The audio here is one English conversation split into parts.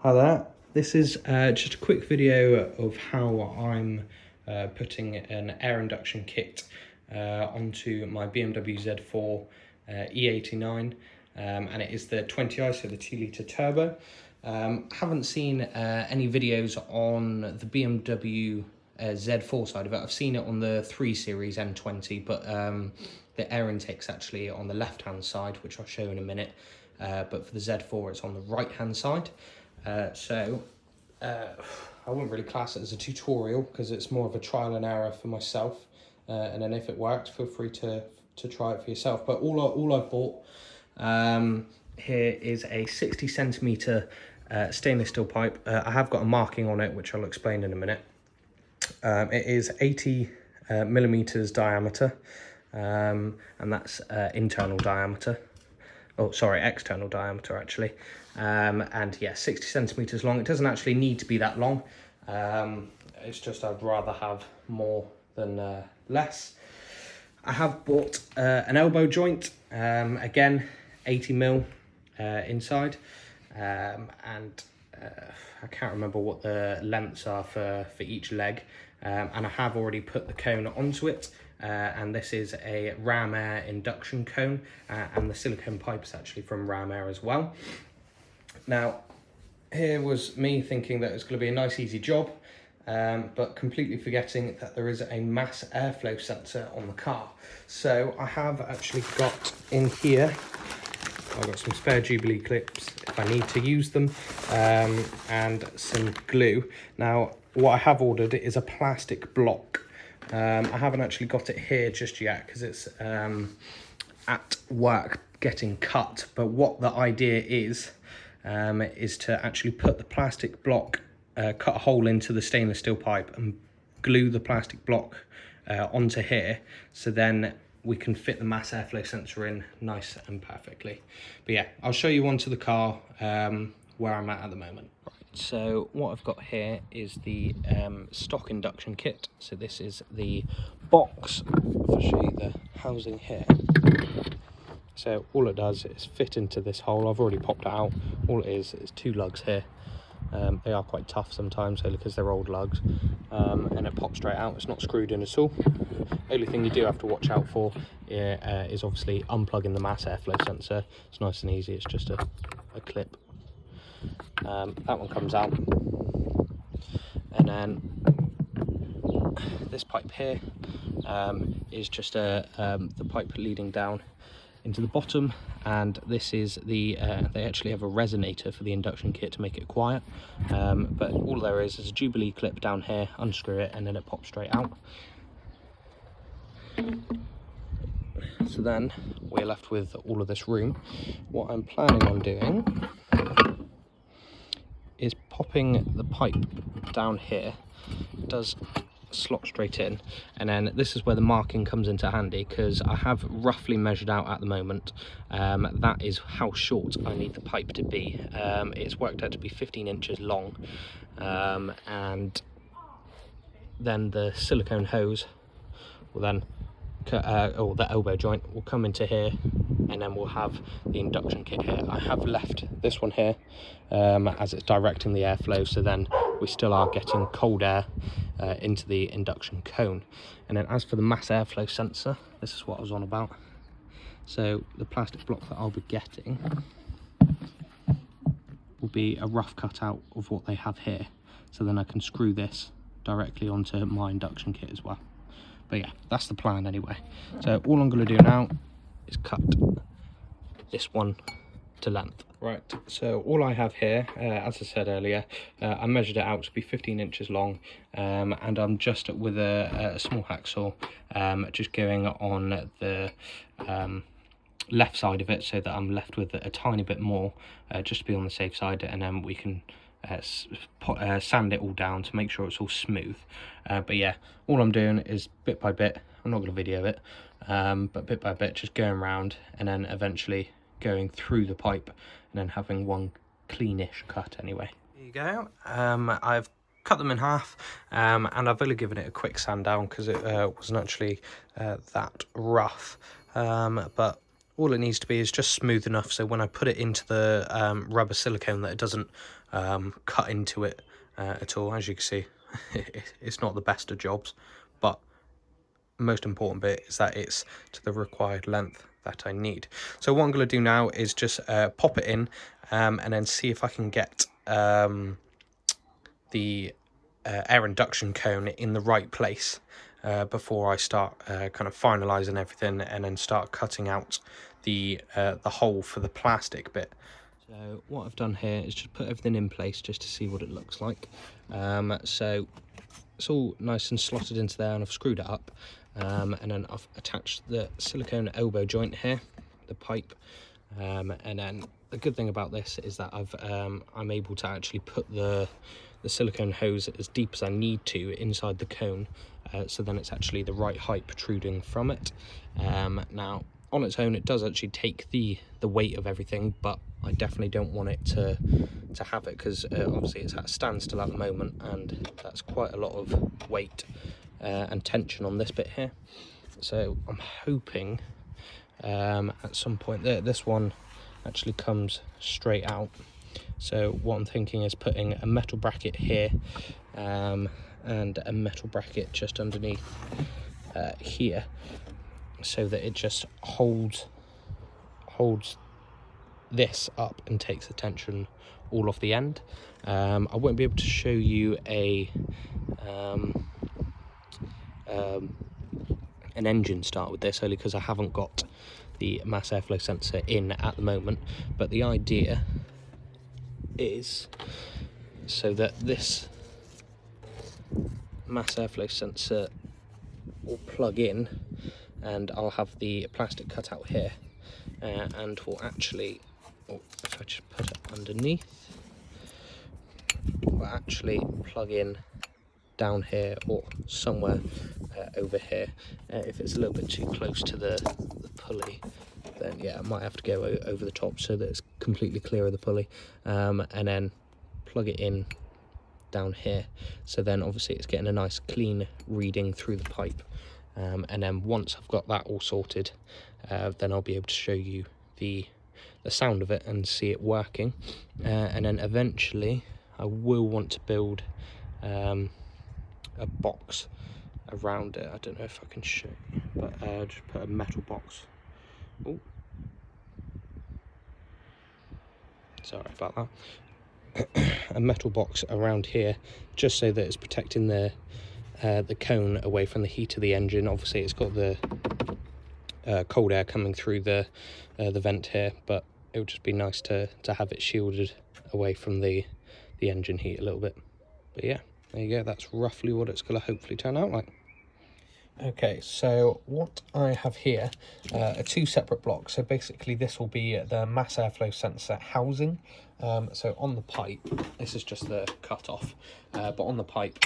Hi there, this is just a quick video of how I'm putting an air induction kit onto my BMW Z4 E89 and it is the 20i, so the 2-litre turbo. Haven't seen any videos on the BMW Z4 side of it. I've seen it on the 3 Series M20, but the air intake's actually on the left hand side, which I'll show in a minute, but for the Z4 it's on the right hand side. I wouldn't really class it as a tutorial because it's more of a trial and error for myself, and then if it works, feel free to try it for yourself. But all I've bought here is a 60 centimetre stainless steel pipe. I have got a marking on it which I'll explain in a minute. It is 80 millimeters diameter, and that's internal diameter. Oh, sorry, external diameter actually. And yeah, 60 centimeters long. It doesn't actually need to be that long. It's just I'd rather have more than less. I have bought an elbow joint, again 80 mil inside, and I can't remember what the lengths are for each leg, and I have already put the cone onto it. And this is a Ram Air induction cone, and the silicone pipe is actually from Ram Air as well. Now, here was me thinking that it's going to be a nice easy job, but completely forgetting that there is a mass airflow sensor on the car. So I have actually got in here, I've got some spare Jubilee clips if I need to use them, and some glue. Now, what I have ordered is a plastic block. I haven't actually got it here just yet because it's at work getting cut, but what the idea is to actually put the plastic block, cut a hole into the stainless steel pipe and glue the plastic block onto here, so then we can fit the mass airflow sensor in nice and perfectly. But yeah, I'll show you onto the car where I'm at the moment. So what I've got here is the stock induction kit. So this is the box. If I show you the housing here. So all it does is fit into this hole. I've already popped it out. All it is 2 lugs here. They are quite tough sometimes, so because they're old lugs, and it pops straight out. It's not screwed in at all. Only thing you do have to watch out for is obviously unplugging the mass airflow sensor. It's nice and easy. It's just a clip. That one comes out, and then this pipe here is just the pipe leading down into the bottom, and this is the they actually have a resonator for the induction kit to make it quiet, but all there is a Jubilee clip down here. Unscrew it and then it pops straight out. So then we're left with all of this room. What I'm planning on doing is popping the pipe down here. It does slot straight in, and then this is where the marking comes into handy, because I have roughly measured out at the moment that is how short I need the pipe to be. It's worked out to be 15 inches long, and then the silicone hose will then or the elbow joint will come into here, and then we'll have the induction kit here. I have left this one here as it's directing the airflow, so then we still are getting cold air into the induction cone. And then as for the mass airflow sensor, this is what I was on about. So the plastic block that I'll be getting will be a rough cutout of what they have here, so then I can screw this directly onto my induction kit as well. But yeah, that's the plan anyway. So all I'm going to do now is cut this one to length. Right, so all I have here, as I said earlier, I measured it out to be 15 inches long, and I'm just with a small hacksaw just going on the left side of it, so that I'm left with a tiny bit more, just to be on the safe side, and then we can sand it all down to make sure it's all smooth. But yeah, all I'm doing is bit by bit. I'm not going to video it, but bit by bit, just going around and then eventually going through the pipe and then having one cleanish cut anyway. There you go. I've cut them in half, and I've only given it a quick sand down because it wasn't actually that rough, but all it needs to be is just smooth enough so when I put it into the rubber silicone that it doesn't cut into it at all. As you can see, it's not the best of jobs, but most important bit is that it's to the required length that I need. So what I'm going to do now is just pop it in and then see if I can get the air induction cone in the right place before I start kind of finalizing everything and then start cutting out the hole for the plastic bit. So what I've done here is just put everything in place just to see what it looks like. So it's all nice and slotted into there, and I've screwed it up, and then I've attached the silicone elbow joint here, the pipe, and then the good thing about this is that I'm able to actually put the silicone hose as deep as I need to inside the cone, so then it's actually the right height protruding from it. Now on its own it does actually take the weight of everything, but I definitely don't want it to have it, because obviously it's at a standstill at the moment, and that's quite a lot of weight and tension on this bit here. So I'm hoping at some point this one actually comes straight out. So what I'm thinking is putting a metal bracket here and a metal bracket just underneath here, so that it just holds this up and takes the tension all off the end. I won't be able to show you an engine start with this, only because I haven't got the mass airflow sensor in at the moment, but the idea is so that this mass airflow sensor will plug in, and I'll have the plastic cut out here, and will actually, if I just put it underneath, will actually plug in down here or somewhere over here. If it's a little bit too close to the pulley, then yeah, I might have to go over the top so that it's completely clear of the pulley, and then plug it in down here, so then obviously it's getting a nice clean reading through the pipe. And then once I've got that all sorted, then I'll be able to show you the sound of it and see it working. And then eventually I will want to build a box around it. I don't know if I can show you, but just put a metal box. Oh, sorry about that. A metal box around here, just so that it's protecting the cone away from the heat of the engine. Obviously it's got the cold air coming through the vent here, but it would just be nice to have it shielded away from the engine heat a little bit. But yeah, there you go, that's roughly what it's going to hopefully turn out like. Okay, so what I have here are two separate blocks. So basically this will be the mass airflow sensor housing. So on the pipe, this is just the cut off, but on the pipe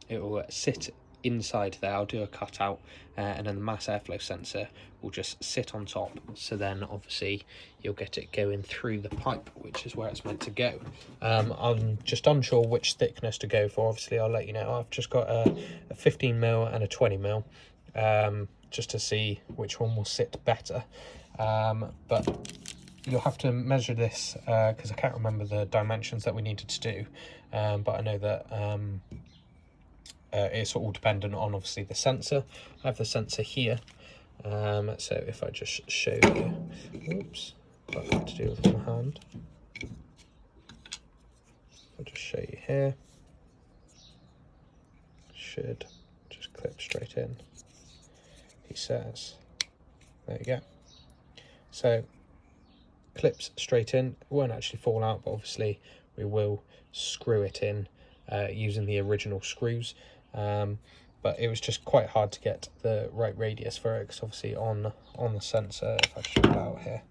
it will sit inside there. I'll do a cutout, and then the mass airflow sensor will just sit on top, so then obviously you'll get it going through the pipe, which is where it's meant to go. I'm just unsure which thickness to go for. Obviously I'll let you know. I've just got a 15mm and a 20mm, just to see which one will sit better, but you'll have to measure this because I can't remember the dimensions that we needed to do, but I know that it's all dependent on obviously the sensor. I have the sensor here, so if I just show you, oops, quite hard to do with one hand. I'll just show you here. Should just clip straight in, he says. There you go. So clips straight in, it won't actually fall out, but obviously we will screw it in using the original screws. But it was just quite hard to get the right radius for it, because obviously on the sensor, if I show it out here,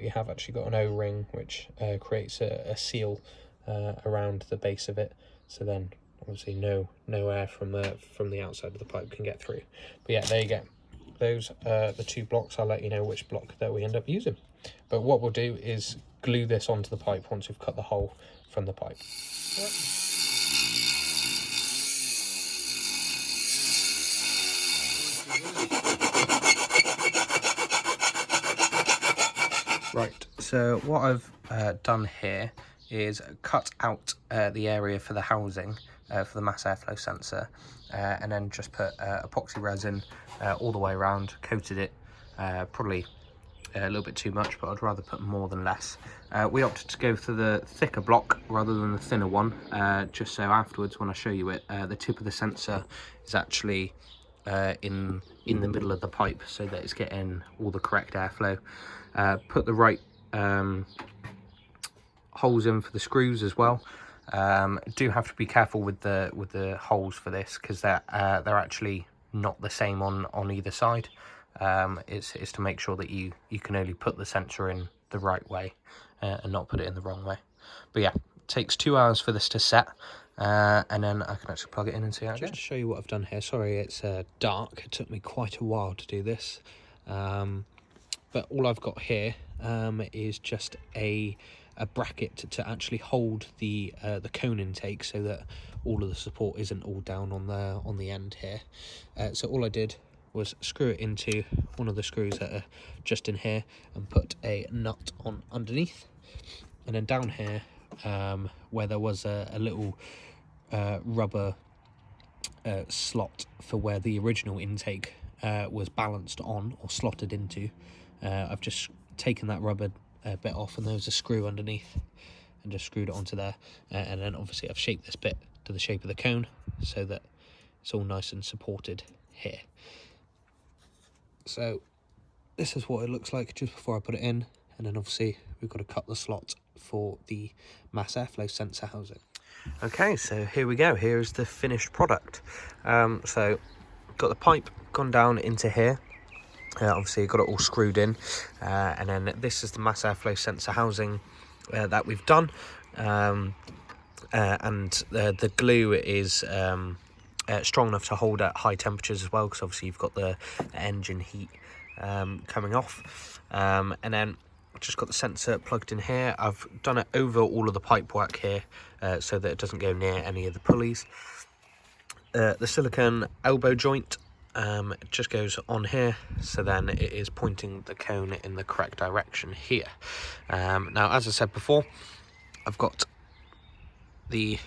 you have actually got an O-ring which creates a seal around the base of it, so then obviously no air from the outside of the pipe can get through. But yeah, there you go. Those are the two blocks. I'll let you know which block that we end up using. But what we'll do is glue this onto the pipe once we've cut the hole from the pipe. Yep. Right, so what I've done here is cut out the area for the housing for the mass airflow sensor, and then just put epoxy resin all the way around, coated it, probably a little bit too much, but I'd rather put more than less. We opted to go for the thicker block rather than the thinner one, just so afterwards when I show you it, the tip of the sensor is actually in the middle of the pipe, so that it's getting all the correct airflow. Put the right holes in for the screws as well. Do have to be careful with the holes for this, because they're actually not the same on either side. It's to make sure that you can only put the sensor in the right way and not put it in the wrong way. But yeah, it takes 2 hours for this to set, and then I can actually plug it in and see how it goes. Just to show you what I've done here, sorry it's dark, it took me quite a while to do this, but all I've got here is just a bracket to actually hold the cone intake, so that all of the support isn't all down on the end here. So all I did was screw it into one of the screws that are just in here and put a nut on underneath, and then down here where there was a little rubber slot for where the original intake was balanced on or slotted into, I've just taken that rubber bit off, and there was a screw underneath, and just screwed it onto there, and then obviously I've shaped this bit to the shape of the cone so that it's all nice and supported here. So this is what it looks like just before I put it in, and then obviously we've got to cut the slot for the mass airflow sensor housing. Okay, so here we go. Here's the finished product. So got the pipe gone down into here. Obviously got it all screwed in, and then this is the mass airflow sensor housing that we've done, and the glue is strong enough to hold at high temperatures as well, because obviously you've got the engine heat coming off, and then just got the sensor plugged in here. I've done it over all of the pipe work here, so that it doesn't go near any of the pulleys. The silicone elbow joint just goes on here, so then it is pointing the cone in the correct direction here. Now, as I said before, I've got the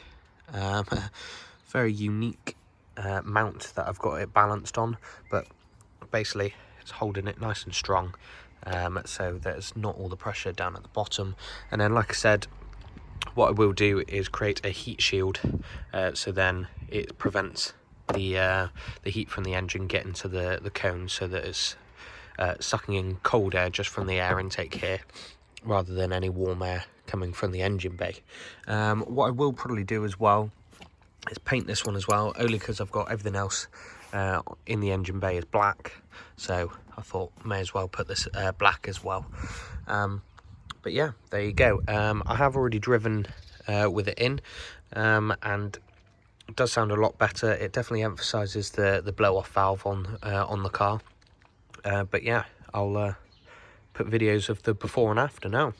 very unique mount that I've got it balanced on, but basically it's holding it nice and strong, so there's not all the pressure down at the bottom. And then, like I said, what I will do is create a heat shield, so then it prevents the heat from the engine getting to the cone, so that it's sucking in cold air just from the air intake here, rather than any warm air coming from the engine bay. What I will probably do as well is paint this one as well, only because I've got everything else in the engine bay is black, so I thought may as well put this black as well. But yeah, there you go. I have already driven with it in, and it does sound a lot better. It definitely emphasises the blow-off valve on the car. But yeah, I'll put videos of the before and after now.